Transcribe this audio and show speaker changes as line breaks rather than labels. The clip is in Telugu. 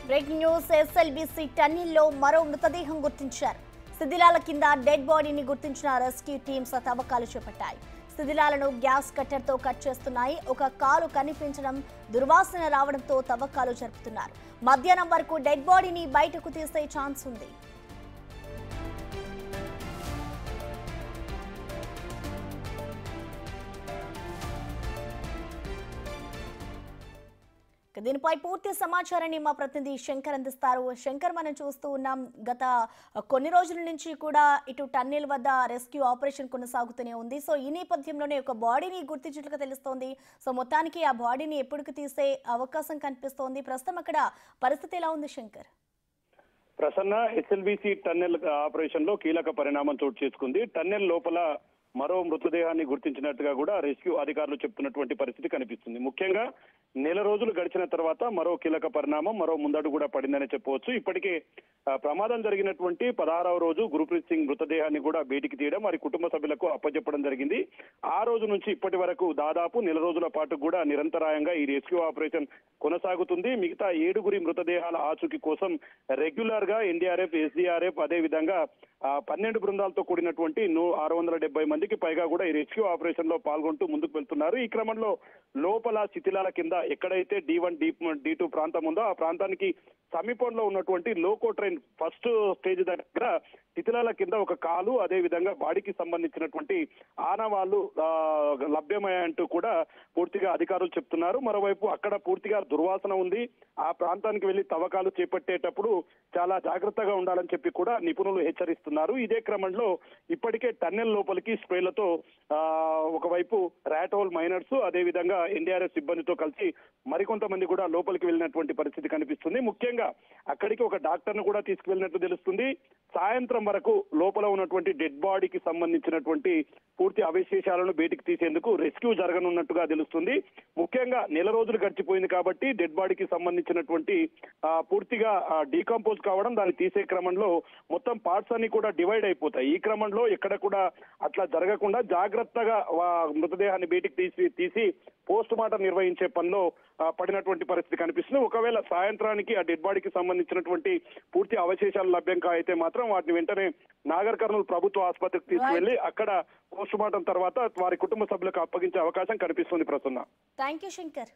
బ్రేకింగ్ న్యూస్ ఎస్ఎల్బీసీ టన్నెల్లో మరో మృతదేహం గుర్తించారు. శిథిలాల కింద డెడ్ బాడీని గుర్తించిన రెస్క్యూ టీమ్స్ తవ్వకాలు చేపట్టాయి. శిథిలాలను గ్యాస్ కట్టర్తో కట్ చేస్తున్నాయి. ఒక కాలు కనిపించడం, దుర్వాసన రావడంతో తవ్వకాలు జరుపుతున్నారు. మధ్యాహ్నం వరకు డెడ్ బాడీని బయటకు తీసే ఛాన్స్ ఉంది. దీనిపై పూర్తి సమాచారాన్ని మా ప్రతినిధి శంకర్ అందిస్తారు. శంకర్, మనం చూస్తూ ఉన్నాం గత కొన్ని రోజుల నుంచి కూడా ఇటు టన్నెల్ వద్ద రెస్క్యూ ఆపరేషన్ కొనసాగుతూనే ఉంది. సో ఈ నేపథ్యంలోనే ఒక బాడీని గుర్తించినట్లుగా తెలుస్తోంది. సో మొత్తానికి ఆ బాడీని ఎప్పటికి తీసే అవకాశం కనిపిస్తోంది. ప్రస్తుతం అక్కడ పరిస్థితి ఎలా ఉంది Shankar?
Prasanna, SLBC tunnel operation లో కీలక పరిణామం చోటు చేసుకుంది. టన్నెల్ లోపల మరో మృతదేహాన్ని గుర్తించినట్టుగా కూడా రెస్క్యూ అధికారులు చెప్తున్నటువంటి పరిస్థితి కనిపిస్తుంది. ముఖ్యంగా నెల రోజులు గడిచిన తర్వాత మరో కీలక పరిణామం, మరో ముందడుగు కూడా పడిందని చెప్పవచ్చు. ఇప్పటికే ప్రమాదం జరిగినటువంటి 16వ రోజు గురుప్రీత్ సింగ్ మృతదేహాన్ని కూడా బయటికి తీయడం, వారి కుటుంబ సభ్యులకు అప్పచెప్పడం జరిగింది. ఆ రోజు నుంచి ఇప్పటి వరకు దాదాపు నెల రోజుల పాటు కూడా నిరంతరాయంగా ఈ రెస్క్యూ ఆపరేషన్ కొనసాగుతుంది. మిగతా 7గురి మృతదేహాల ఆచూకీ కోసం రెగ్యులర్ గా ఎన్డీఆర్ఎఫ్, ఎస్డీఆర్ఎఫ్, అదే విధంగా 12 బృందాలతో కూడినటువంటి 670 మందికి పైగా కూడా ఈ రెస్క్యూ ఆపరేషన్ లో పాల్గొంటూ ముందుకు వెళ్తున్నారు. ఈ క్రమంలో లోపల శిథిలాల కింద ఎక్కడైతే D1, D2 ప్రాంతం ఉందో ఆ ప్రాంతానికి సమీపంలో ఉన్నటువంటి లోకో ట్రైన్ ఫస్ట్ స్టేజ్ దగ్గర శిథిలాల కింద ఒక కాలు, అదే విధంగా బాడీకి సంబంధించినటువంటి ఆనవాళ్లు లభ్యమయ్యాయంటూ కూడా పూర్తిగా అధికారులు చెప్తున్నారు. మరోవైపు అక్కడ పూర్తిగా దుర్వాసన ఉంది. ఆ ప్రాంతానికి వెళ్లి తవ్వకాలు చేపట్టేటప్పుడు చాలా జాగ్రత్తగా ఉండాలని చెప్పి కూడా నిపుణులు హెచ్చరిస్తున్నారు. ఇదే క్రమంలో ఇప్పటికే టన్నెల్ లోపలికి స్ప్రేలతో ఒకవైపు ర్యాట్ హోల్ మైనర్స్, అదే విధంగా ఎన్డీఆర్ఎఫ్ సిబ్బందితో కలిసి మరికొంతమంది కూడా లోపలికి వెళ్ళినటువంటి పరిస్థితి కనిపిస్తుంది. ముఖ్యంగా అక్కడికి ఒక డాక్టర్ ను కూడా తీసుకువెళ్ళినట్లు తెలుస్తుంది. సాయంత్రం వరకు లోపల ఉన్నటువంటి డెడ్ బాడీకి సంబంధించినటువంటి పూర్తి అవశేషాలను బయటికి తీసేందుకు రెస్క్యూ జరగనున్నట్టుగా తెలుస్తుంది. ముఖ్యంగా నెల రోజులు గడిచిపోయింది కాబట్టి డెడ్ బాడీకి సంబంధించినటువంటి పూర్తిగా డీకంపోజ్ కావడం, దాన్ని తీసే క్రమంలో మొత్తం పార్ట్స్ అన్ని కూడా డివైడ్ అయిపోతాయి. ఈ క్రమంలో ఎక్కడ కూడా అట్లా జరగకుండా జాగ్రత్తగా మృతదేహాన్ని బయటికి తీసి పోస్ట్ మార్టం నిర్వహించే పనిలో పడినటువంటి పరిస్థితి కనిపిస్తుంది. ఒకవేళ సాయంత్రానికి ఆ డెడ్ బాడీకి సంబంధించినటువంటి పూర్తి అవశేషాలు లభ్యం అయితే మాత్రం వాటిని వెంటనే నాగర్ కర్నూలు ప్రభుత్వ ఆసుపత్రికి తీసుకువెళ్లి అక్కడ పోస్ట్ మార్టం తర్వాత వారి కుటుంబ సభ్యులకు అప్పగించే అవకాశం కనిపిస్తుంది. ప్రసన్న,
థాంక్యూ శంకర్.